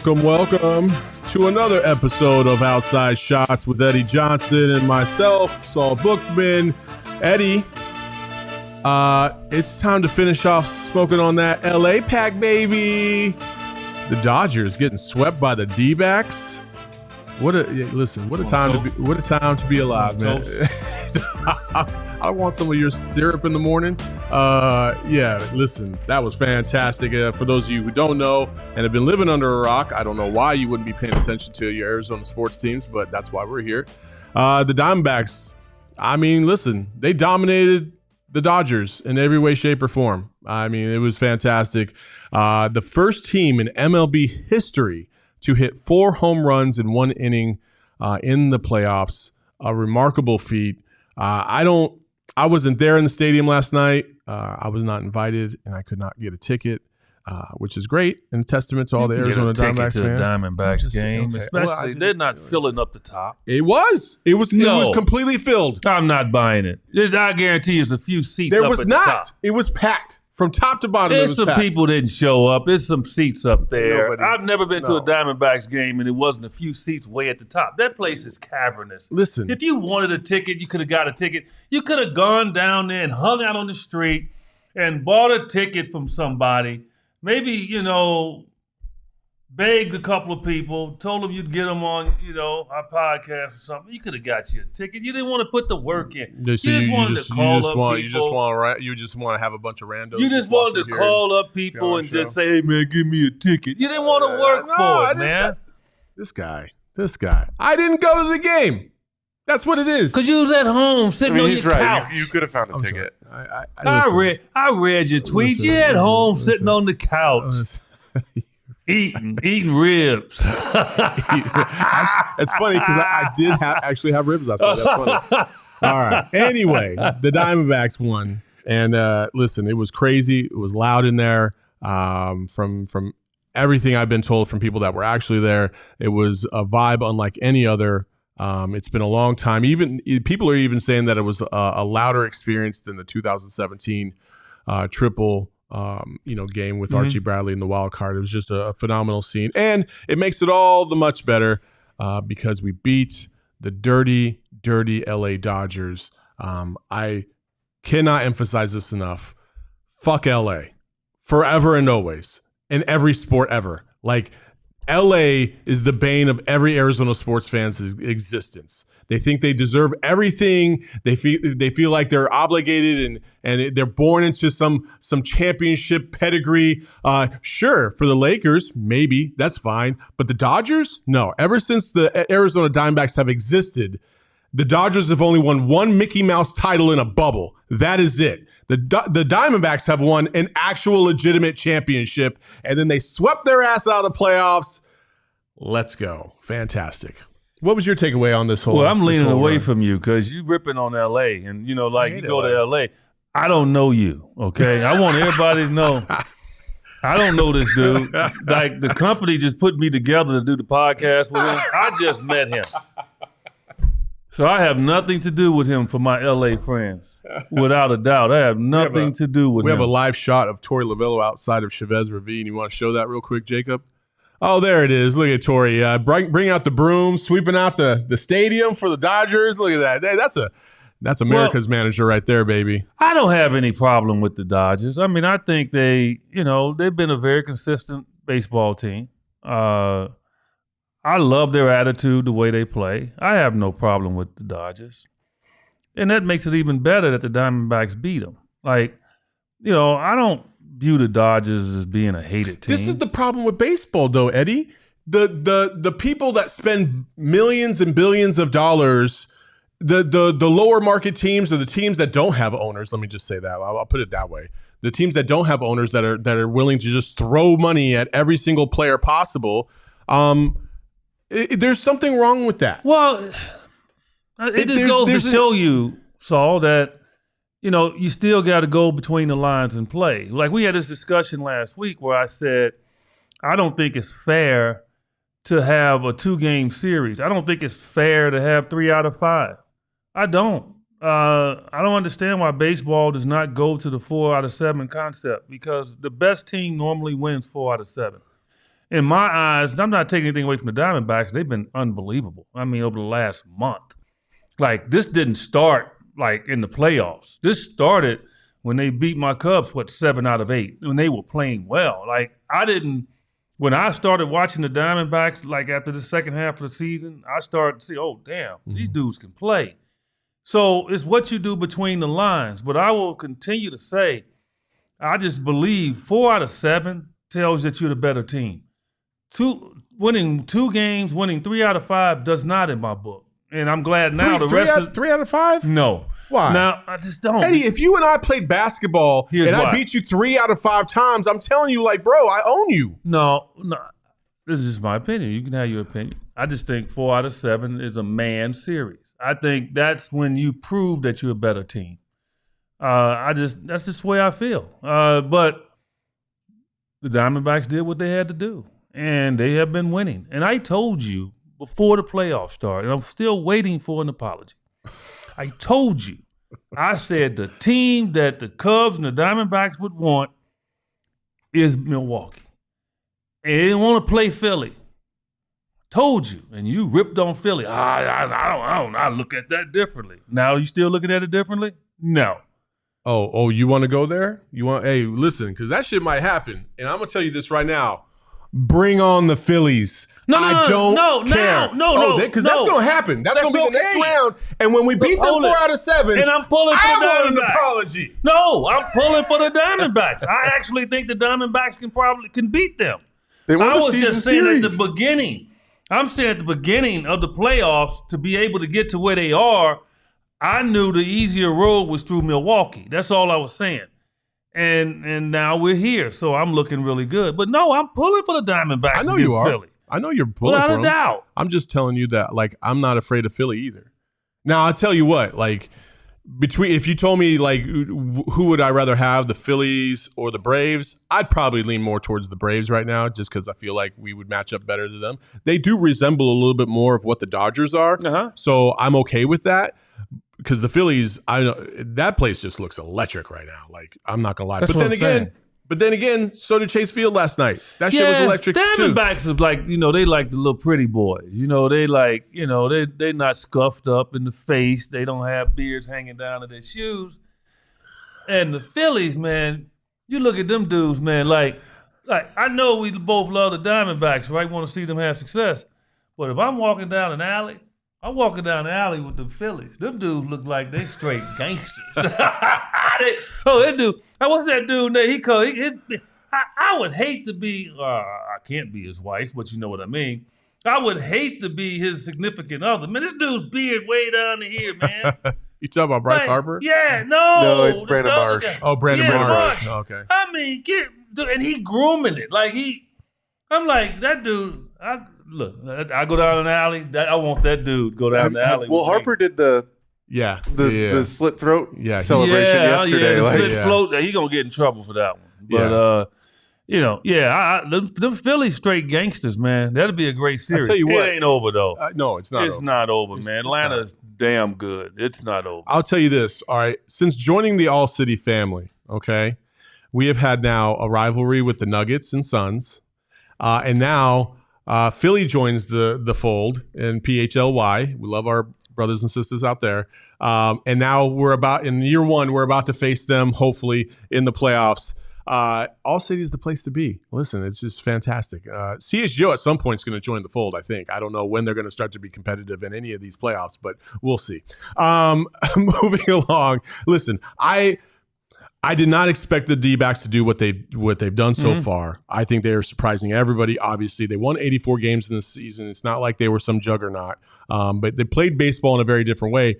Welcome to another episode of Outside Shots with Eddie Johnson and myself, Saul Bookman. Eddie, it's time to finish off smoking on that LA pack, baby. The Dodgers getting swept by the D-backs. What a time to be alive, man. I want some of your syrup in the morning. Listen, that was fantastic. For those of you who don't know and have been living under a rock, I don't know why you wouldn't be paying attention to your Arizona sports teams, but that's why we're here. The Diamondbacks, I mean, listen, they dominated the Dodgers in every way, shape, or form. I mean, it was fantastic. The first team in MLB history to hit 4 home runs in one inning in the playoffs, a remarkable feat. I wasn't there in the stadium last night. I was not invited, and I could not get a ticket, which is great and a testament to all the Arizona Diamondbacks fans. Diamondbacks game, okay. Especially they're not filling up the top. It was completely filled. I'm not buying it. I guarantee there's a few seats. There up was at not. The top. It was packed from top to bottom. There's some people didn't show up. There's some seats up there. I've never been to a Diamondbacks game and it wasn't a few seats way at the top. That place is cavernous. Listen, if you wanted a ticket, you could have got a ticket. You could have gone down there and hung out on the street and bought a ticket from somebody. Maybe, begged a couple of people, told them you'd get them on, our podcast or something. You could have got you a ticket. You didn't want to put the work in. You just wanted to call up people. You just want to have a bunch of randos. You just wanted to call up people and just say, hey, man, give me a ticket. You didn't want to work for it, man. This guy. I didn't go to the game. That's what it is. Because you was at home sitting on your couch. You could have found a ticket. I read your tweets. You at home sitting on the couch. Eating ribs. It's funny because I did actually have ribs last night. That's funny. All right. Anyway, the Diamondbacks won. And listen, it was crazy. It was loud in there. From everything I've been told from people that were actually there, it was a vibe unlike any other. It's been a long time. Even people are even saying that it was a louder experience than the 2017 triple game with Archie Bradley in the wild card. It was just a phenomenal scene. And it makes it all the much better because we beat the dirty LA Dodgers. I cannot emphasize this enough. Fuck LA. Forever and always. In every sport ever. Like, LA is the bane of every Arizona sports fan's existence. They think they deserve everything. They feel like they're obligated and they're born into some championship pedigree. Sure, for the Lakers, maybe that's fine, but the Dodgers, no. Ever since the Arizona Diamondbacks have existed, the Dodgers have only won one Mickey Mouse title in a bubble. That is it. The Diamondbacks have won an actual legitimate championship, and then they swept their ass out of the playoffs. Let's go. Fantastic. What was your takeaway on this whole? Well, I'm leaning away from you because you ripping on L.A. and, you go to L.A. I don't know you, okay? I want everybody to know. I don't know this dude. Like, the company just put me together to do the podcast with him. I just met him. So I have nothing to do with him for my L.A. friends, without a doubt. I have nothing to do with him. We have a live shot of Torey Lovullo outside of Chavez Ravine. You want to show that real quick, Jacob? Oh, there it is. Look at Torey. Bring out the broom, sweeping out the stadium for the Dodgers. Look at that. Hey, that's America's manager right there, baby. I don't have any problem with the Dodgers. I mean, I think they've been a very consistent baseball team. I love their attitude, the way they play. I have no problem with the Dodgers. And that makes it even better that the Diamondbacks beat them. Like, I don't view the Dodgers as being a hated team. This is the problem with baseball, though, Eddie. The people that spend millions and billions of dollars, the lower market teams or the teams that don't have owners, let me just say that. I'll put it that way. the teams that don't have owners that are willing to just throw money at every single player possible. There's something wrong with that. Well, it just goes to show you, Saul, that you still got to go between the lines and play. Like we had this discussion last week where I said, I don't think it's fair to have a 2-game series. I don't think it's fair to have 3 out of 5. I don't. I don't understand why baseball does not go to the 4 out of 7 concept, because the best team normally wins 4 out of 7. In my eyes, I'm not taking anything away from the Diamondbacks. They've been unbelievable. I mean, over the last month. Like, this didn't start like in the playoffs. This started when they beat my Cubs, 7 out of 8, when they were playing well. Like, when I started watching the Diamondbacks, like after the second half of the season, I started to see, oh, damn, these dudes can play. So it's what you do between the lines. But I will continue to say, I just believe 4 out of 7 tells you that you're the better team. Winning 2 games, winning 3 out of 5 does not in my book. And I'm glad now three out of 5? No. Why? Now, I just don't. Eddie, if you and I played basketball I beat you 3 out of 5 times, I'm telling you, like, bro, I own you. No. This is just my opinion. You can have your opinion. I just think 4 out of 7 is a man series. I think that's when you prove that you're a better team. That's just the way I feel. But the Diamondbacks did what they had to do, and they have been winning. And I told you before the playoffs started, and I'm still waiting for an apology. I told you. I said the team that the Cubs and the Diamondbacks would want is Milwaukee. And they didn't want to play Philly. Told you, and you ripped on Philly. I look at that differently. Now you still looking at it differently? No. Oh, you want to go there? Hey, listen, because that shit might happen. And I'm going to tell you this right now. Bring on the Phillies. I don't care. Because that's going to happen. That's going to be the next round. And when we beat them 4 out of 7, and I'm pulling for the Diamondbacks. An apology. No, I'm pulling for the Diamondbacks. I actually think the Diamondbacks can beat them. I was just saying at the beginning. I'm saying at the beginning of the playoffs, to be able to get to where they are, I knew the easier road was through Milwaukee. That's all I was saying. And now we're here, so I'm looking really good. But no, I'm pulling for the Diamondbacks against Philly. I know you're pulling for them. Without a doubt. I'm just telling you that, like, I'm not afraid of Philly either. Now, I'll tell you what, like, if you told me, like, who would I rather have, the Phillies or the Braves, I'd probably lean more towards the Braves right now, just because I feel like we would match up better to them. They do resemble a little bit more of what the Dodgers are, so I'm okay with that. Because the Phillies, that place just looks electric right now. Like, I'm not gonna lie. But then again, so did Chase Field last night. That shit was electric too. Diamondbacks is like, they like the little pretty boys. They like, they not scuffed up in the face. They don't have beards hanging down to their shoes. And the Phillies, man, you look at them dudes, man. Like I know we both love the Diamondbacks, right? Want to see them have success. But if I'm walking down an alley, I'm walking down the alley with the Phillies. Them dudes look like they straight gangsters. That dude. What's that dude name? I would hate to be, I can't be his wife, but you know what I mean. I would hate to be his significant other. Man, this dude's beard way down to here, man. You talking about Bryce Harper? Yeah, no. It's Brandon Marsh. Oh, Brandon Marsh. Oh, okay. I mean, and he grooming it. I'm like, that dude, I go down an alley. I want that dude to go down the alley. Well, Harper did the slit throat celebration yesterday. The slit throat. He gonna get in trouble for that one. But them Philly straight gangsters, man. That'll be a great series. I'll tell you what, it ain't over though. No, it's not. It's not over, man. Atlanta's damn good. It's not over. I'll tell you this. All right, since joining the All-City family, okay, we have had now a rivalry with the Nuggets and Suns, and now. Philly joins the fold in PHLY. We love our brothers and sisters out there. And now in year 1, we're about to face them, hopefully, in the playoffs. All-City is the place to be. Listen, it's just fantastic. CHGO at some point is going to join the fold, I think. I don't know when they're going to start to be competitive in any of these playoffs, but we'll see. Moving along. Listen, I did not expect the D-backs to do what they've done so far. I think they are surprising everybody. Obviously, they won 84 games in this season. It's not like they were some juggernaut, but they played baseball in a very different way.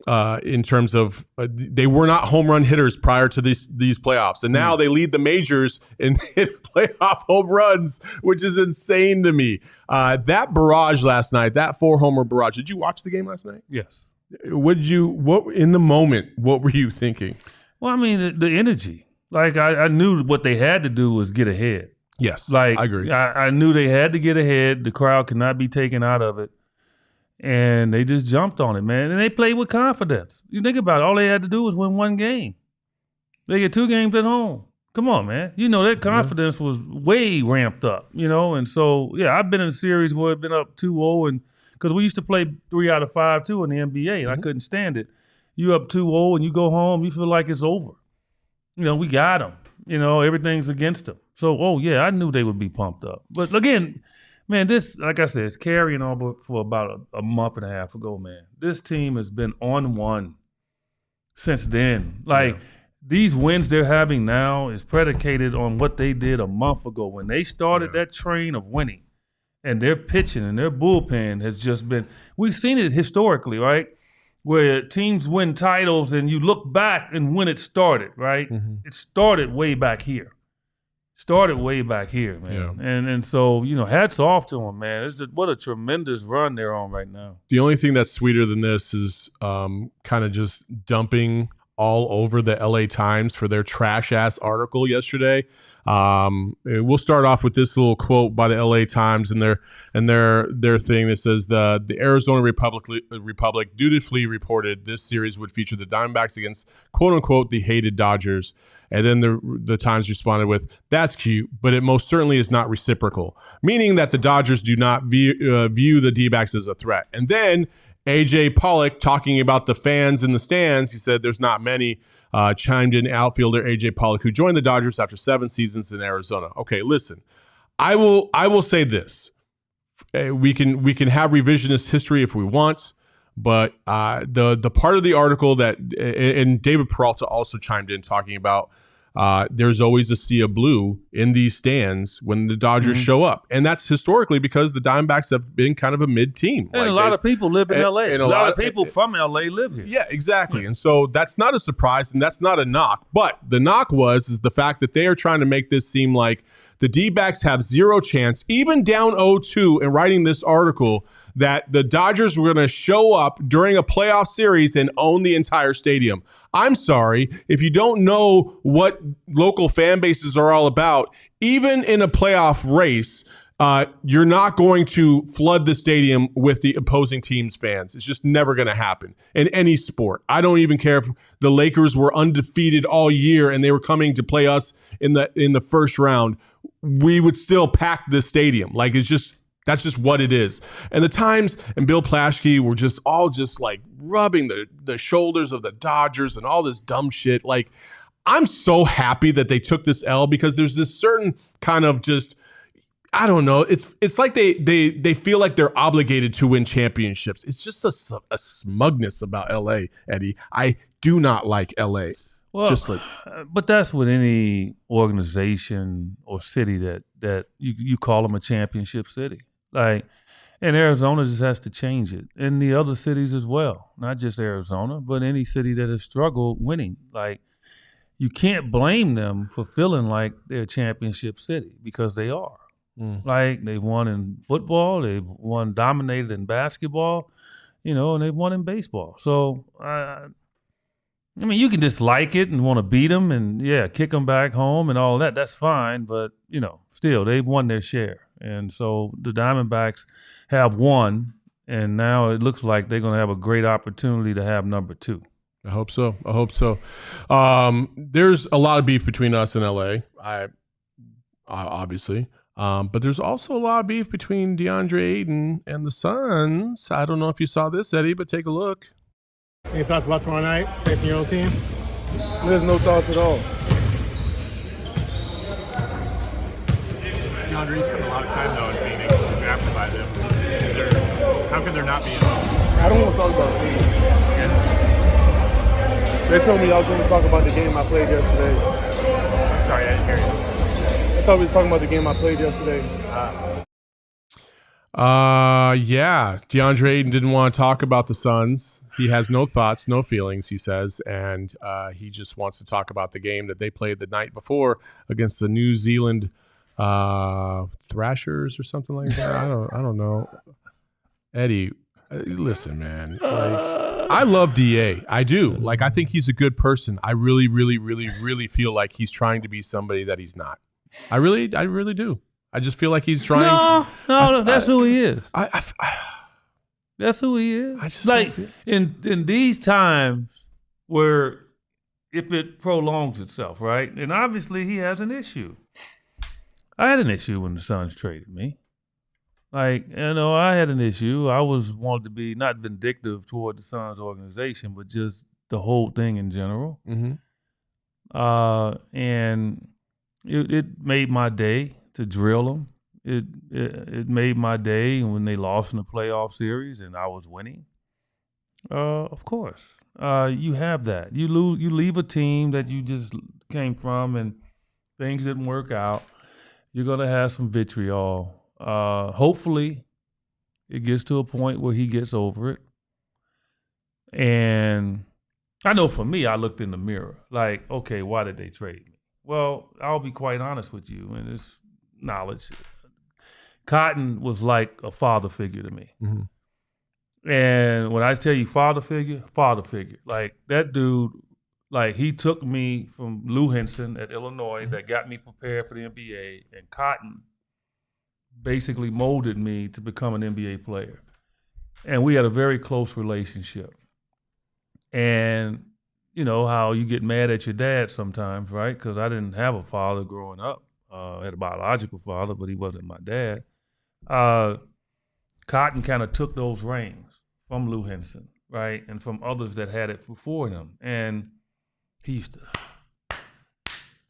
in terms of they were not home run hitters prior to these playoffs. And now they lead the majors in hit playoff home runs, which is insane to me. That barrage last night, that 4-homer barrage. Did you watch the game last night? Yes. What in the moment, what were you thinking? Well, I mean, the energy. Like, I knew what they had to do was get ahead. Yes, like, I agree. I knew they had to get ahead. The crowd could not be taken out of it. And they just jumped on it, man. And they played with confidence. You think about it, all they had to do was win one game. They get 2 games at home. Come on, man. You know, that confidence was way ramped up, you know. And so, yeah, I've been in a series where I've been up 2-0, and because we used to play 3 out of 5, too, in the NBA, and I couldn't stand it. You up 2-0 and you go home, you feel like it's over. You know, we got them. You know, everything's against them. So, yeah, I knew they would be pumped up. But again, man, this, like I said, it's carrying on for about a month and a half ago, man. This team has been on one since then. Like, these wins they're having now is predicated on what they did a month ago when they started that train of winning. And their pitching and their bullpen has just been – we've seen it historically, right, where teams win titles and you look back and when it started, right? Mm-hmm. It started way back here. Man. Yeah. And so, you know, hats off to them, man. It's just, what a tremendous run they're on right now. The only thing that's sweeter than this is kind of just dumping all over the LA Times for their trash-ass article yesterday. We'll start off with this little quote by the LA Times and their thing that says the Arizona Republic dutifully reported this series would feature the Diamondbacks against quote unquote the hated Dodgers. And then the Times responded with, "That's cute, but it most certainly is not reciprocal," meaning that the Dodgers do not view the D-backs as a threat. And then AJ Pollock, talking about the fans in the stands, he said there's not many, chimed in outfielder AJ Pollock, who joined the Dodgers after 7 seasons in Arizona. Okay, listen, I will say this. We can have revisionist history if we want, but the part of the article that, and David Peralta also chimed in talking about there's always a sea of blue in these stands when the Dodgers show up. And that's historically because the Diamondbacks have been kind of a mid-team. And a lot of people live in L.A. And a lot of people from L.A. live here. Yeah, exactly. Yeah. And so that's not a surprise and that's not a knock. But the knock is the fact that they are trying to make this seem like the D-backs have zero chance, even down 0-2 and writing this article, that the Dodgers were going to show up during a playoff series and own the entire stadium. I'm sorry, if you don't know what local fan bases are all about, even in a playoff race, you're not going to flood the stadium with the opposing team's fans. It's just never going to happen in any sport. I don't even care if the Lakers were undefeated all year and they were coming to play us in the first round. We would still pack the stadium. Like, that's just what it is. And the Times and Bill Plaschke were just like rubbing the shoulders of the Dodgers and all this dumb shit. Like, I'm so happy that they took this L because there's this certain kind of just, I don't know. It's like they feel like they're obligated to win championships. It's just a smugness about LA, Eddie. I do not like LA. Well, but that's with any organization or city that you call them a championship city. Like, and Arizona just has to change it. And the other cities as well, not just Arizona, but any city that has struggled winning. Like, you can't blame them for feeling like they're a championship city because they are. Like, they've won in football, they've won dominated in basketball, you know, and they've won in baseball. So, I mean, you can dislike it and want to beat them and, kick them back home and all that. That's fine. But, you know, still, they've won their share. And so the Diamondbacks have won, and now it looks like they're going to have a great opportunity to have number 2. I hope so. There's a lot of beef between us and LA, obviously. But there's also a lot of beef between Deandre Ayton and the Suns. I don't know if you saw this, Eddie, but take a look. Any thoughts about tomorrow night facing your own team? There's no thoughts at all. Deandre, you spent a lot of time though in Phoenix, drafted by them. How could there not be? I don't want to talk about Phoenix. They told me I was going to talk about the game I played yesterday. I'm sorry, I didn't hear you. I thought we was talking about the game I played yesterday. Yeah. Deandre Ayton didn't want to talk about the Suns. He has no thoughts, no feelings, he says, and he just wants to talk about the game that they played the night before against the New Zealand Thrashers or something like that. I don't know. Eddie, listen, man. Like, I love DA. I do. Like, I think he's a good person. I really, really, really, really feel like he's trying to be somebody that he's not. I really do. I just feel like he's trying. No, that's who he is. That's who he is. I just like in these times where if it prolongs itself, right? And obviously he has an issue. I had an issue when the Suns traded me. Like, I had an issue. I wanted to be not vindictive toward the Suns organization, but just the whole thing in general. Mm-hmm. And it made my day to drill them. It made my day when they lost in the playoff series and I was winning. Of course, you have that. You leave a team that you just came from and things didn't work out. You're gonna have some vitriol. Hopefully, it gets to a point where he gets over it. And I know for me, I looked in the mirror like, okay, why did they trade me? Well, I'll be quite honest with you, and it's knowledge. Cotton was like a father figure to me. Mm-hmm. And when I tell you father figure, like that dude, like he took me from Lou Henson at Illinois that got me prepared for the NBA, and Cotton basically molded me to become an NBA player. And we had a very close relationship. And you know how you get mad at your dad sometimes, right? Because I didn't have a father growing up. I had a biological father, but he wasn't my dad. Cotton kind of took those reins from Lou Henson, right? And from others that had it before him. And he used to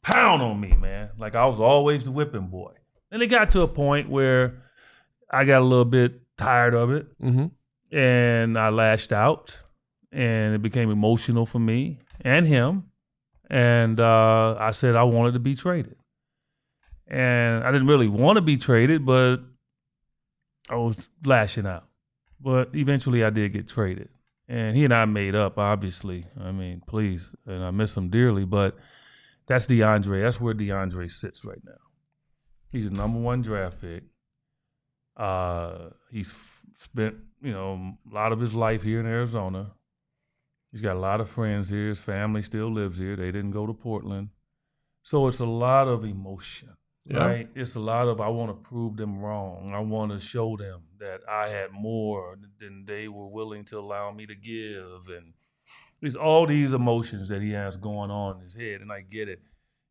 pound on me, man. Like I was always the whipping boy. And it got to a point where I got a little bit tired of it. Mm-hmm. And I lashed out. And it became emotional for me and him. And I said I wanted to be traded. And I didn't really want to be traded, but I was lashing out. But eventually I did get traded. And he and I made up, obviously. I mean, please. And I miss him dearly. But that's DeAndre. That's where DeAndre sits right now. He's the #1 draft pick. He's spent, a lot of his life here in Arizona. He's got a lot of friends here. His family still lives here. They didn't go to Portland. So it's a lot of emotion. Yeah. Right? It's a lot of I want to prove them wrong. I want to show them that I had more than they were willing to allow me to give. And there's all these emotions that he has going on in his head, and I get it.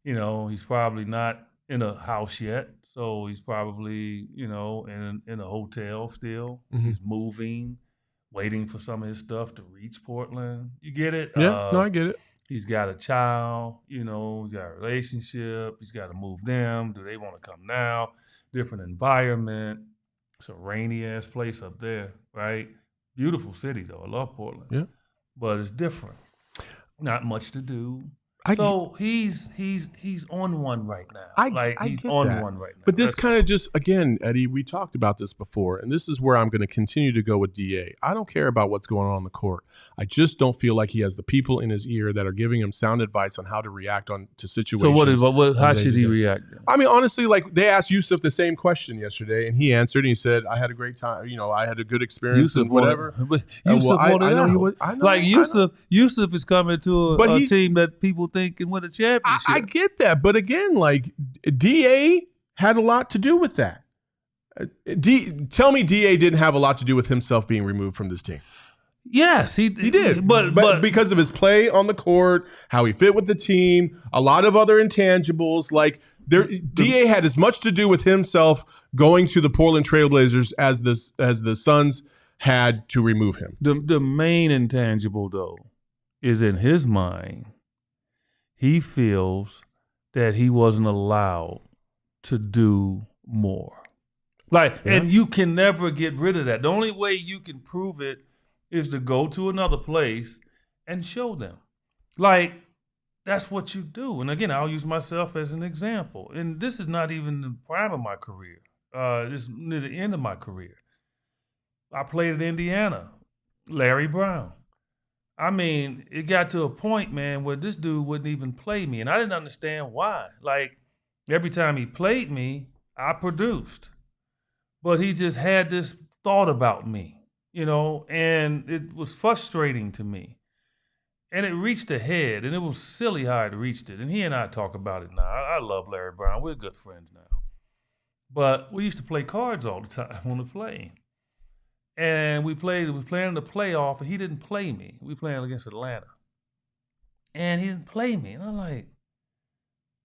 He's probably not in a house yet, so he's probably, in a hotel still. Mm-hmm. He's moving, waiting for some of his stuff to reach Portland. You get it? Yeah, no, I get it. He's got a child, he's got a relationship. He's got to move them. Do they want to come now? Different environment. It's a rainy-ass place up there, right? Beautiful city, though. I love Portland. Yeah. But it's different. Not much to do. So he's on one right now. He's on one right now. But this kind of just, again, Eddie, we talked about this before, and this is where I'm going to continue to go with DA. I don't care about what's going on the court. I just don't feel like he has the people in his ear that are giving him sound advice on how to react to situations. So how should he react? I mean, honestly, like they asked Yusuf the same question yesterday, and he answered, and he said, I had a great time. I had a good experience and whatever. Yusuf is coming to a team that people think can win a championship. I get that, but again, like DA had a lot to do with that. Tell me DA didn't have a lot to do with himself being removed from this team. Yes, he did. But because of his play on the court, how he fit with the team, a lot of other intangibles, like DA had as much to do with himself going to the Portland Trailblazers as the Suns had to remove him. The main intangible, though, is in his mind. He feels that he wasn't allowed to do more. And you can never get rid of that. The only way you can prove it is to go to another place and show them. That's what you do. And again, I'll use myself as an example. And this is not even the prime of my career. This is near the end of my career. I played at Indiana, Larry Brown. I mean, it got to a point, man, where this dude wouldn't even play me. And I didn't understand why. Like, every time he played me, I produced. But he just had this thought about me, and it was frustrating to me. And it reached a head, and it was silly how it reached it. And he and I talk about it now. I love Larry Brown. We're good friends now. But we used to play cards all the time on the plane. And we playing in the playoff, and he didn't play me. We playing against Atlanta. And he didn't play me. And I'm like,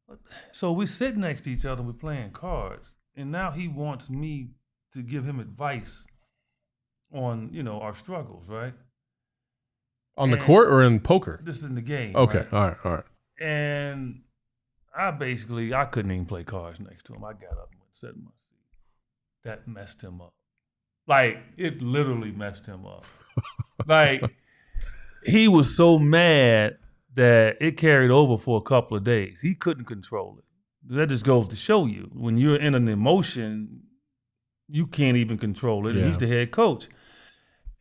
what? So we sit next to each other, we're playing cards. And now he wants me to give him advice on, our struggles, right? On the court or in poker? This is in the game. Okay, right? all right. And I couldn't even play cards next to him. I got up and sat in my seat. That messed him up. Like, it literally messed him up. Like, he was so mad that it carried over for a couple of days. He couldn't control it. That just goes to show you, when you're in an emotion, you can't even control it. Yeah. He's the head coach.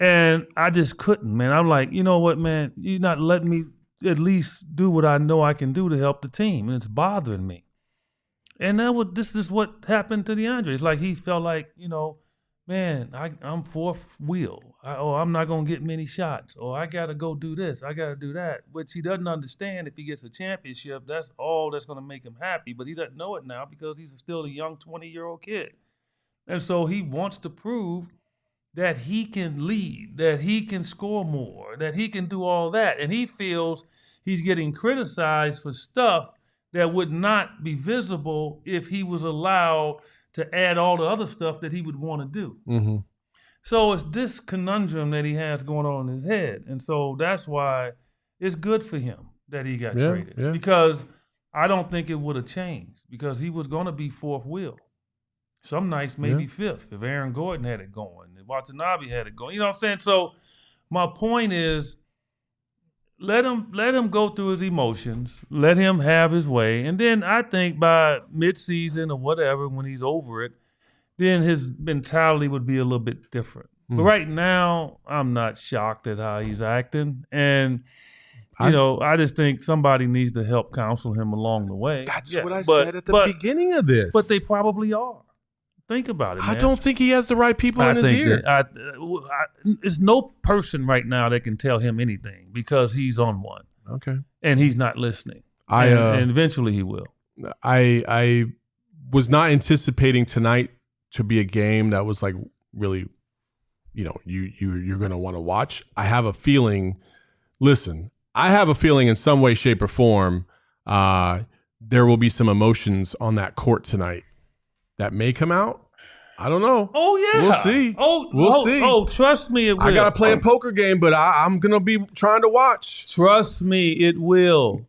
And I just couldn't, man. I'm like, you know what, man? You're not letting me at least do what I know I can do to help the team, and it's bothering me. And this is what happened to Deandre. It's like he felt like, man, I'm fourth wheel. I'm not going to get many shots. Or I got to go do this. I got to do that. Which he doesn't understand. If he gets a championship, that's all that's going to make him happy. But he doesn't know it now because he's still a young 20-year-old kid. And so he wants to prove that he can lead, that he can score more, that he can do all that. And he feels he's getting criticized for stuff that would not be visible if he was allowed to add all the other stuff that he would want to do. Mm-hmm. So it's this conundrum that he has going on in his head. And so that's why it's good for him that he got traded. Yeah. Because I don't think it would have changed, because he was going to be fourth wheel. Some nights maybe fifth if Aaron Gordon had it going, if Watanabe had it going. You know what I'm saying? So my point is, let him go through his emotions, let him have his way, and then I think by midseason or whatever, when he's over it, then his mentality would be a little bit different. But right now, I'm not shocked at how he's acting, and I just think somebody needs to help counsel him along the way. That's what I said at the beginning of this. But they probably are. Think about it, man. I don't think he has the right people in his ear. There's no person right now that can tell him anything because he's on one. Okay. And he's not listening. And eventually he will. I was not anticipating tonight to be a game that was like really, you're going to want to watch. I have a feeling, in some way, shape, or form, there will be some emotions on that court tonight that may come out. I don't know. Oh, yeah. We'll see. We'll see. Oh, trust me, it will. I got to play a poker game, but I'm going to be trying to watch. Trust me, it will.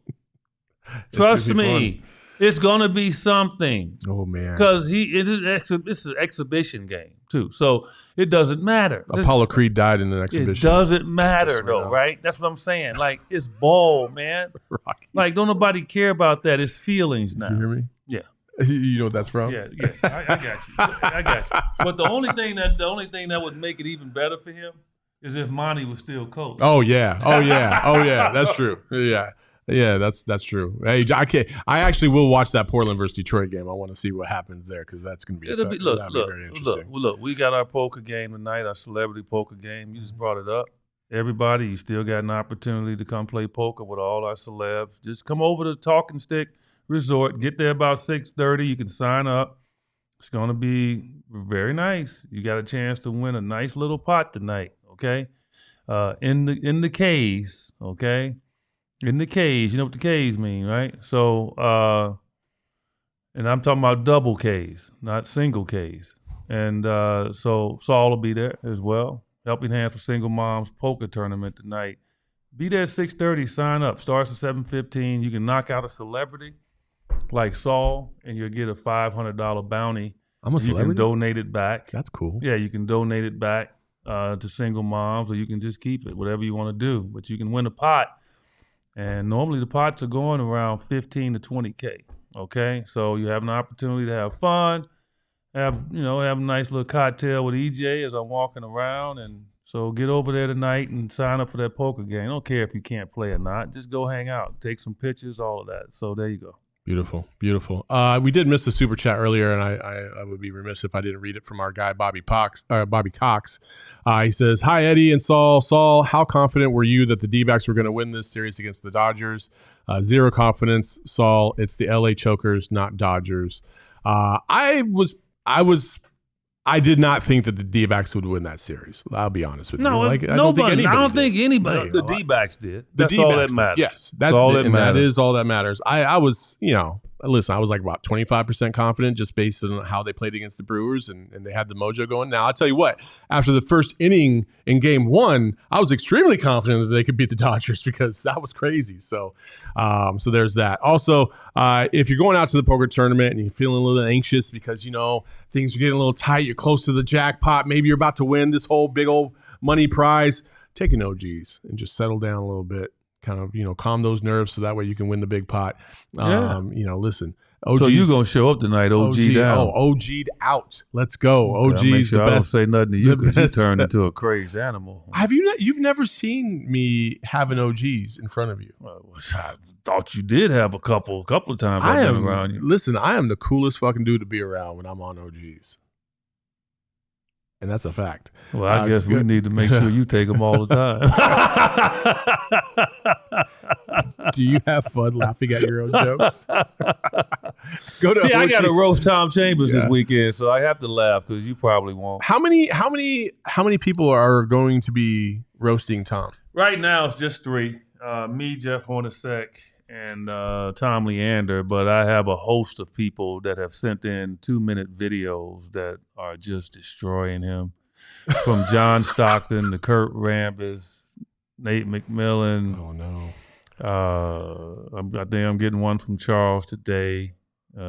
Trust me. It's going to be something. Oh, man. Because it's an exhibition game, too. So it doesn't matter. Apollo Creed died in an exhibition. It doesn't matter, though, right? That's what I'm saying. Like, it's ball, man. Rocky. Like, don't nobody care about that. It's feelings now. Did you hear me? Yeah. You know what that's from? Yeah. I got you. I got you. But the only thing that would make it even better for him is if Monty was still coach. Oh yeah. That's true. Yeah, that's true. Hey, I actually will watch that Portland versus Detroit game. I want to see what happens there, because that's going to be very interesting. Look, we got our poker game tonight, our celebrity poker game. You just brought it up. Everybody, you still got an opportunity to come play poker with all our celebs. Just come over to Talking Stick Resort. Get there about 6:30. You can sign up. It's going to be very nice. You got a chance to win a nice little pot tonight, okay? In the K's, okay? In the K's. You know what the K's mean, right? So, and I'm talking about double K's, not single K's. And so Saul will be there as well. Helping Hands for Single Moms Poker Tournament tonight. Be there at 6:30. Sign up. Starts at 7:15. You can knock out a celebrity like Saul, and you'll get a $500 bounty. I'm a celebrity? You can donate it back. That's cool. Yeah, you can donate it back to single moms, or you can just keep it, whatever you want to do. But you can win a pot. And normally the pots are going around 15 to 20K, okay? So you have an opportunity to have fun have a nice little cocktail with EJ as I'm walking around. And so get over there tonight and sign up for that poker game. I don't care if you can't play or not. Just go hang out, take some pictures, all of that. So there you go. Beautiful, beautiful. We did miss the super chat earlier, and I would be remiss if I didn't read it from our guy Bobby Cox. He says, "Hi Eddie and Saul. Saul, how confident were you that the D-backs were going to win this series against the Dodgers? Zero confidence, Saul. It's the LA Chokers, not Dodgers. I did not think that the D-backs would win that series. I'll be honest with you. I don't think anybody. The D-backs did. That's all that matters. Yes, that's all that matters. That is all that matters. I was, listen, I was like about 25% confident just based on how they played against the Brewers and they had the mojo going. Now, I'll tell you what, after the first inning in game one, I was extremely confident that they could beat the Dodgers because that was crazy. So there's that. Also, if you're going out to the poker tournament and you're feeling a little anxious because, things are getting a little tight, you're close to the jackpot, maybe you're about to win this whole big old money prize, take an OGs and just settle down a little bit. Kind of, calm those nerves so that way you can win the big pot. Listen. OGs, so you're going to show up tonight, OG down. OG'd out. Let's go. OG's the best. I don't say nothing to you because you turned into a crazy animal. You've never seen me having OGs in front of you? I thought you did have a couple of times I've been around you. Listen, I am the coolest fucking dude to be around when I'm on OGs. And that's a fact. Well, I guess we need to make sure you take them all the time. Do you have fun laughing at your own jokes? Go to I got to roast Tom Chambers this weekend, so I have to laugh because you probably won't. How many people are going to be roasting Tom? Right now, it's just 3. Me, Jeff Hornacek, and Tom Leander, but I have a host of people that have sent in 2-minute videos that are just destroying him. From John Stockton to Kurt Rambis, Nate McMillan. Oh, no. I think I'm getting one from Charles today.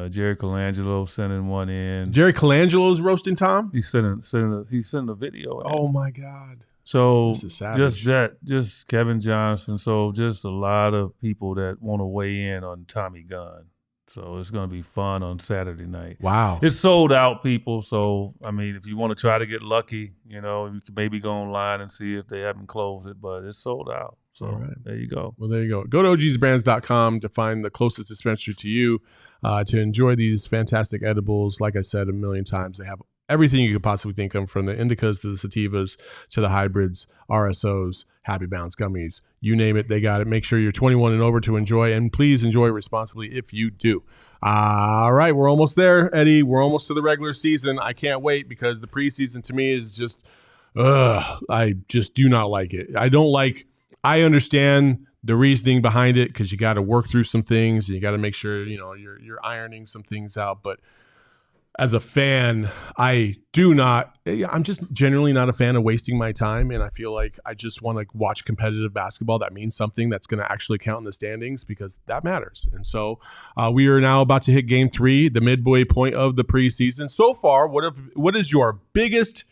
Jerry Colangelo sending one in. Jerry Colangelo's roasting Tom? He's sending a video in. Oh, my God. So just Kevin Johnson. So just a lot of people that want to weigh in on Tommy Gunn. So it's going to be fun on Saturday night. Wow. It's sold out, people. So, I mean, if you want to try to get lucky, you can maybe go online and see if they haven't closed it, but it's sold out. So There you go. Well, there you go. Go to ogsbrands.com to find the closest dispensary to you to enjoy these fantastic edibles. Like I said a million times, they have everything you could possibly think of, from the indicas to the sativas to the hybrids, RSOs, Happy Bounce gummies, you name it, they got it. Make sure you're 21 and over to enjoy, and please enjoy responsibly if you do. All right, we're almost there, Eddie. We're almost to the regular season. I can't wait because the preseason to me is just, I just do not like it. I understand the reasoning behind it because you got to work through some things and you got to make sure, you're ironing some things out, but as a fan, I'm just generally not a fan of wasting my time. And I feel like I just want to watch competitive basketball. That means something that's going to actually count in the standings because that matters. And so we are now about to hit game 3, the midway point of the preseason. So far, what is your biggest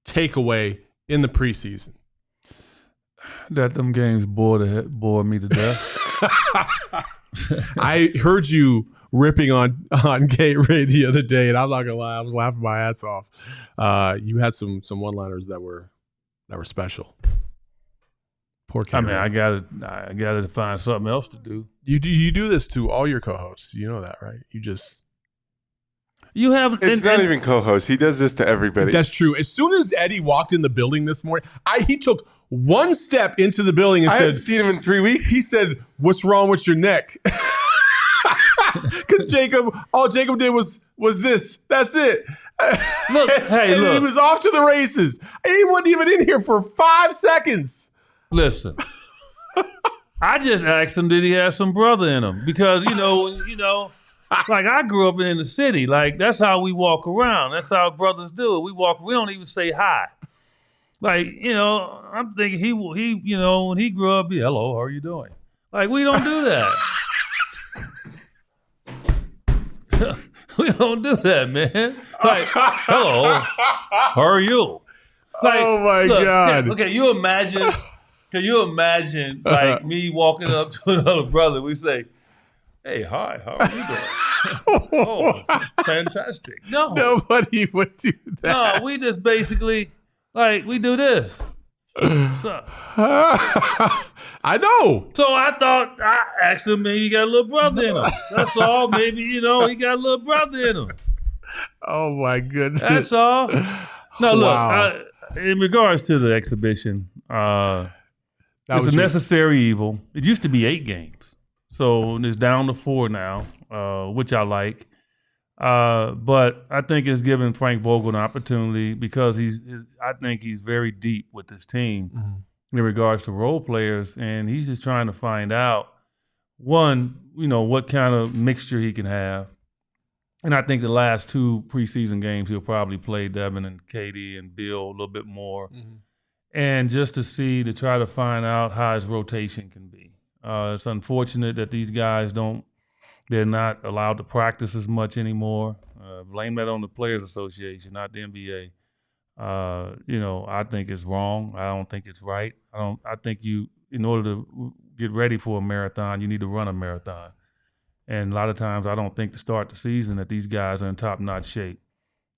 takeaway in the preseason? That them games bore me to death. I heard you ripping on Gateway the other day, and I'm not gonna lie, I was laughing my ass off. You had some one-liners that were special. Poor Cameron. I mean, I gotta find something else to do. You do this to all your co-hosts. You know that, right? It's not even co-host. He does this to everybody. That's true. As soon as Eddie walked in the building this morning, he took one step into the building and said, "I hadn't seen him in 3 weeks." He said, "What's wrong with your neck?" Because all Jacob did was this. That's it. Look, he was off to the races. He wasn't even in here for 5 seconds. Listen, I just asked him, did he have some brother in him? Because like I grew up in the city. Like that's how we walk around. That's how brothers do it. We don't even say hi. Like I'm thinking he when he grew up, hello, how are you doing? Like we don't do that. We don't do that, man. Like, hello, how are you? Like, oh my God. Okay, can you imagine like me walking up to another brother? We say, hey, hi, how are you doing? Oh, fantastic. No. Nobody would do that. No, we just basically, we do this. So, I know. So I thought, I asked him, maybe he got a little brother in him. That's all. Maybe, he got a little brother in him. Oh, my goodness. That's all. No, look, in regards to the exhibition, it's a necessary evil. It used to be 8 games. So it's down to 4 now, which I like. But I think it's given Frank Vogel an opportunity because I think he's very deep with this team in regards to role players, and he's just trying to find out, one, what kind of mixture he can have. And I think the last 2 preseason games he'll probably play Devin and Katie and Bill a little bit more, and just to try to find out how his rotation can be. It's unfortunate that these guys they're not allowed to practice as much anymore. Blame that on the Players Association, not the NBA. I think it's wrong. I don't think it's right. I think in order to get ready for a marathon, you need to run a marathon. And a lot of times I don't think to start the season that these guys are in top-notch shape.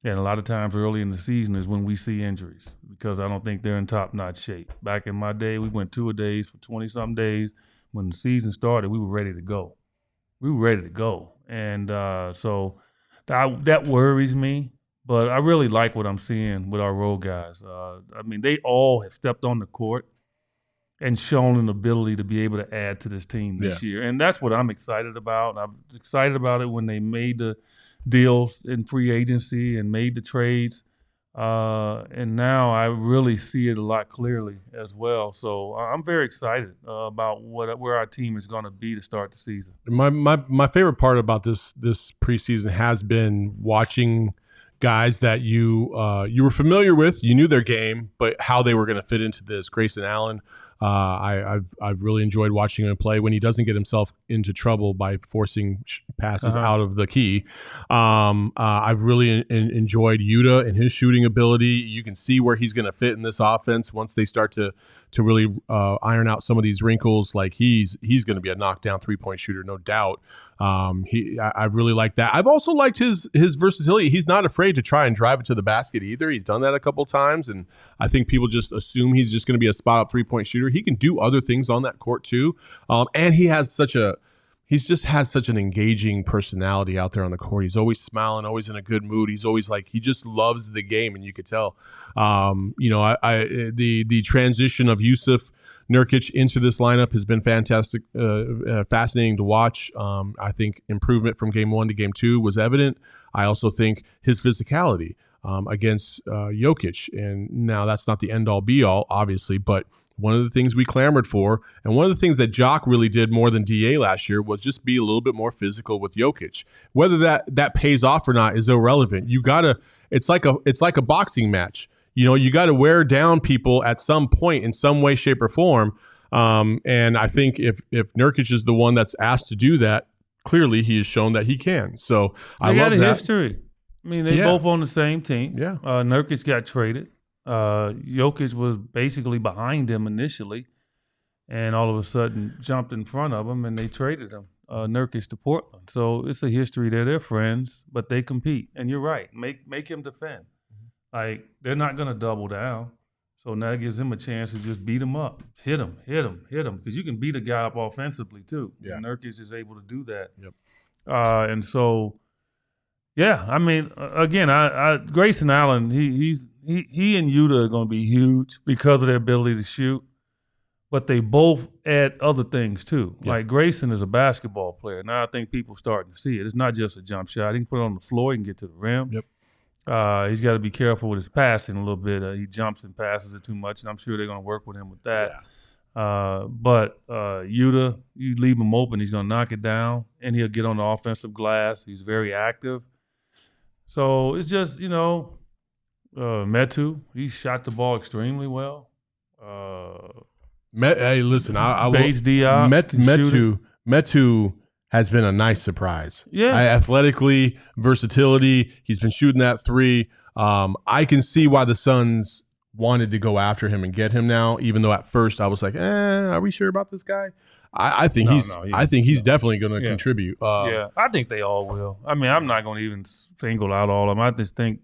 And a lot of times early in the season is when we see injuries because I don't think they're in top-notch shape. Back in my day, we went 2-a-days for 20-something days. When the season started, we were ready to go. And so that worries me. But I really like what I'm seeing with our role guys. They all have stepped on the court and shown an ability to be able to add to this team this year. And that's what I'm excited about. I was excited about it when they made the deals in free agency and made the trades. And now I really see it a lot clearly as well. So I'm very excited about where our team is going to be to start the season. My favorite part about this preseason has been watching guys that you were familiar with, you knew their game, but how they were going to fit into this. Grayson Allen, I've really enjoyed watching him play when he doesn't get himself into trouble by forcing passes out of the key. I've really enjoyed Yuta and his shooting ability. You can see where he's going to fit in this offense once they start to really iron out some of these wrinkles. Like he's going to be a knockdown 3-point shooter, no doubt. I really like that. I've also liked his versatility. He's not afraid to try and drive it to the basket either. He's done that a couple times, and I think people just assume he's just going to be a spot-up 3-point shooter. He can do other things on that court too, and he just has such an engaging personality out there on the court. He's always smiling, always in a good mood. He's always he just loves the game, and you could tell. The transition of Yusuf Nurkic into this lineup has been fantastic, fascinating to watch. I think improvement from game 1 to game 2 was evident. I also think his physicality against Jokic, and now that's not the end-all be-all, obviously, but one of the things we clamored for, and one of the things that Jock really did more than DA last year, was just be a little bit more physical with Jokic. Whether that pays off or not is irrelevant. It's like a boxing match. You got to wear down people at some point in some way, shape, or form. And I think if Nurkic is the one that's asked to do that, clearly he has shown that he can. So I love that. They got a history. They both on the same team. Yeah. Nurkic got traded. Jokic was basically behind him initially, and all of a sudden jumped in front of him, and they traded him, Nurkic to Portland. So it's a history there. They're friends, but they compete. And you're right. Make him defend. They're not going to double down. So now it gives him a chance to just beat him up, hit him, because you can beat a guy up offensively too. Yeah. And Nurkic is able to do that. Yep. And so, yeah, again, Grayson Allen, he and Yuta are going to be huge because of their ability to shoot, but they both add other things too. Yep. Like Grayson is a basketball player. Now I think people are starting to see it. It's not just a jump shot. He can put it on the floor. He can get to the rim. Yep. He's got to be careful with his passing a little bit. He jumps and passes it too much, and I'm sure they're going to work with him with that. Yeah. But Yuta, you leave him open, he's going to knock it down, and he'll get on the offensive glass. He's very active. So it's just, Metu, he shot the ball extremely well. Hey, listen, I will. Metu has been a nice surprise. Yeah. Athletically, versatility, he's been shooting that 3. I can see why the Suns wanted to go after him and get him now, even though at first I was like, are we sure about this guy? I think he's definitely going to contribute. I think they all will. I mean, I'm not going to even single out all of them. I just think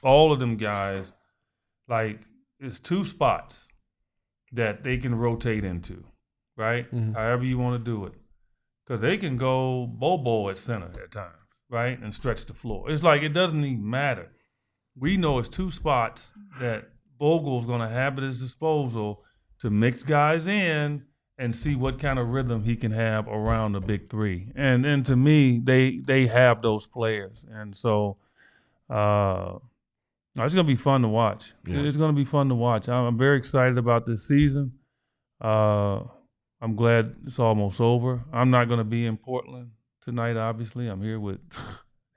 all of them guys, like, it's 2 spots that they can rotate into, right? Mm-hmm. However you want to do it. Because they can go Bobo at center at times, right? And stretch the floor. It's like it doesn't even matter. We know it's 2 spots that Vogel's going to have at his disposal to mix guys in and see what kind of rhythm he can have around the big 3. And to me, they have those players. And so it's going to be fun to watch. Yeah. It's going to be fun to watch. I'm very excited about this season. I'm glad it's almost over. I'm not going to be in Portland tonight, obviously. I'm here with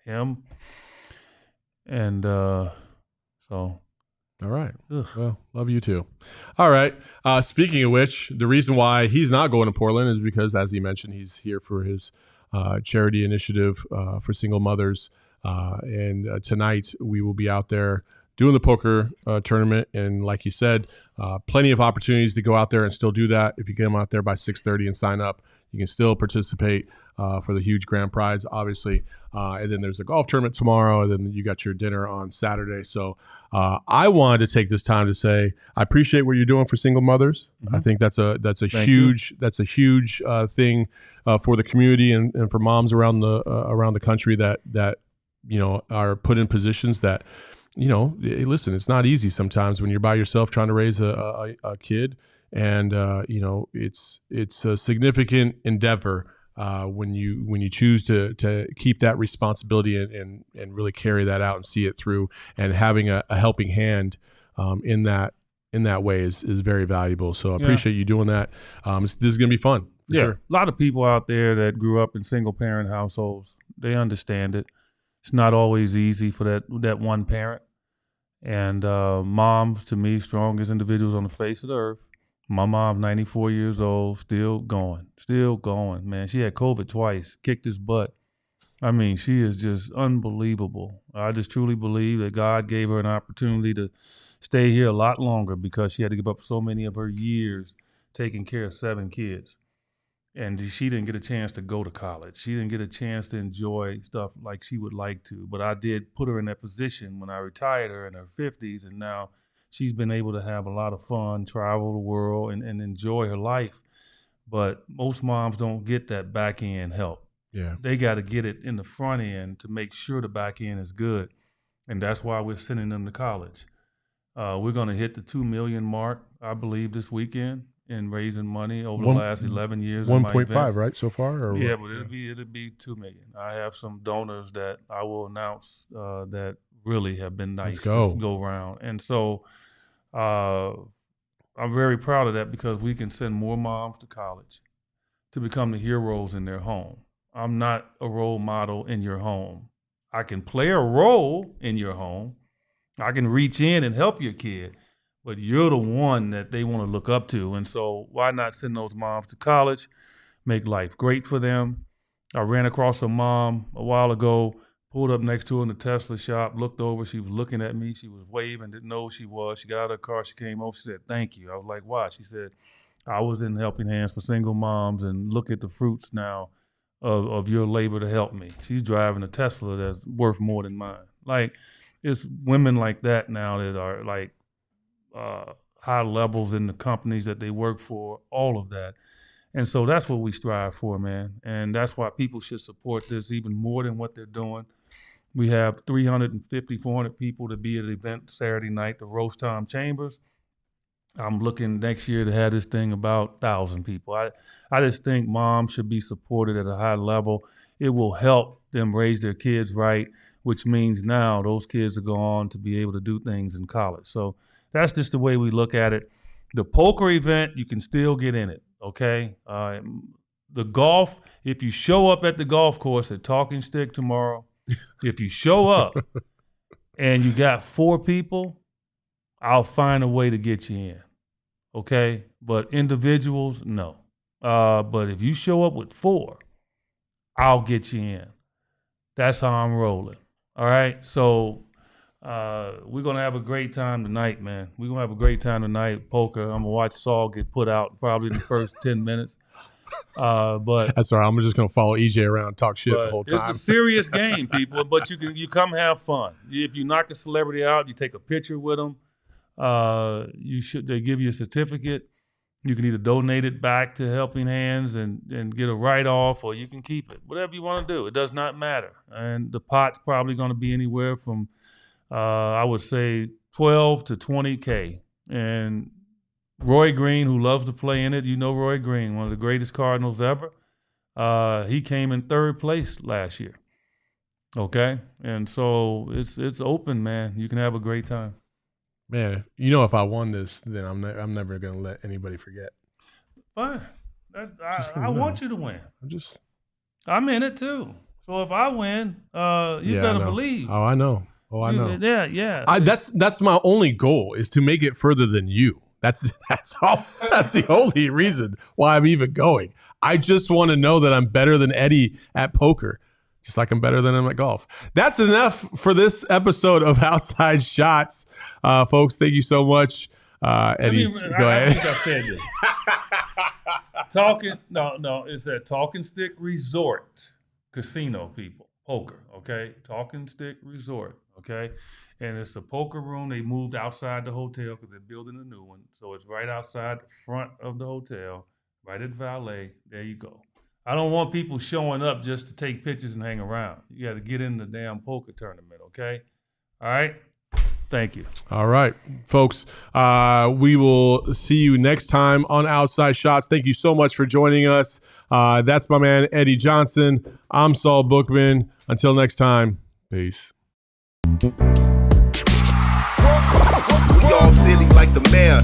him. And so. All right. Ugh. Well, love you too. All right. Speaking of which, the reason why he's not going to Portland is because, as he mentioned, he's here for his charity initiative for single mothers. And tonight we will be out there doing the poker tournament. And like you said, plenty of opportunities to go out there and still do that. If you come out there by 6:30 and sign up, you can still participate for the huge grand prize, obviously. And then there's a golf tournament tomorrow, and then you got your dinner on Saturday. So I wanted to take this time to say I appreciate what you're doing for single mothers. Mm-hmm. I think that's a huge thing for the community and for moms around the country that are put in positions that. Listen, it's not easy sometimes when you're by yourself trying to raise a kid, and it's a significant endeavor when you choose to keep that responsibility and really carry that out and see it through, and having a helping hand in that way is very valuable. So I appreciate you doing that. This is gonna be fun. Sure. A lot of people out there that grew up in single parent households, they understand it. It's not always easy for that one parent. And moms, to me, strongest individuals on the face of the earth. My mom, 94 years old, still going, man. She had COVID twice, kicked his butt. I mean, she is just unbelievable. I just truly believe that God gave her an opportunity to stay here a lot longer because she had to give up so many of her years taking care of 7 kids. And she didn't get a chance to go to college. She didn't get a chance to enjoy stuff like she would like to. But I did put her in that position when I retired her in her 50s, and now she's been able to have a lot of fun, travel the world, and enjoy her life. But most moms don't get that back end help. Yeah, they got to get it in the front end to make sure the back end is good, and that's why we're sending them to college. We're going to hit the 2 million mark, I believe, this weekend. In raising money over the last 11 years. 1.5, right, so far? Or yeah, but it'll be 2 million. I have some donors that I will announce that really have been nice to go around. And so I'm very proud of that because we can send more moms to college to become the heroes in their home. I'm not a role model in your home. I can play a role in your home. I can reach in and help your kid. But you're the one that they want to look up to. And so why not send those moms to college, make life great for them? I ran across a mom a while ago, pulled up next to her in the Tesla shop, looked over. She was looking at me. She was waving, didn't know who she was. She got out of her car. She came over. She said, "Thank you." I was like, "Why?" She said, "I was in Helping Hands for Single Moms, and look at the fruits now of your labor to help me." She's driving a Tesla that's worth more than mine. Like, it's women like that now that are like, high levels in the companies that they work for, all of that. And so that's what we strive for, man. And that's why people should support this even more than what they're doing. We have 350, 400 people to be at the event Saturday night, the Roast Time Chambers. I'm looking next year to have this thing about 1,000 people. I just think moms should be supported at a high level. It will help them raise their kids right, which means now those kids are going on to be able to do things in college. So that's just the way we look at it. The poker event, you can still get in it, okay? The golf, if you show up at the golf course at Talking Stick tomorrow, if you show up and you got 4 people, I'll find a way to get you in, okay? But individuals, no. But if you show up with 4, I'll get you in. That's how I'm rolling, all right? So we're going to have a great time tonight, man. We're going to have a great time tonight, poker. I'm going to watch Saul get put out probably in the first 10 minutes. But that's all right. I'm just going to follow EJ around and talk shit the whole time. It's a serious game, people, but you come have fun. If you knock a celebrity out, you take a picture with them. They give you a certificate. You can either donate it back to Helping Hands and get a write-off, or you can keep it. Whatever you want to do. It does not matter. And the pot's probably going to be anywhere from, I would say, 12 to 20K. And Roy Green, who loves to play in it, you know Roy Green, one of the greatest Cardinals ever. He came in third place last year. Okay? And so it's open, man. You can have a great time. Man, if I won this, then I'm never going to let anybody forget. Fine. I want you to win. I'm in it too. So if I win, you better believe. Oh, I know. Yeah. That's my only goal, is to make it further than you. That's all. That's the only reason why I'm even going. I just want to know that I'm better than Eddie at poker, just like I'm better than him at golf. That's enough for this episode of Outside Shots, folks. Thank you so much, Eddie. Go ahead. I think I said this. It's at Talking Stick Resort Casino, people. Poker, okay? Talking Stick Resort, okay? And it's a poker room. They moved outside the hotel because they're building a new one. So it's right outside the front of the hotel, right at Valet. There you go. I don't want people showing up just to take pictures and hang around. You got to get in the damn poker tournament, okay? All right? Thank you. All right, folks. We will see you next time on Outside Shots. Thank you so much for joining us. That's my man, Eddie Johnson. I'm Saul Bookman. Until next time, peace. We all silly like the mayor.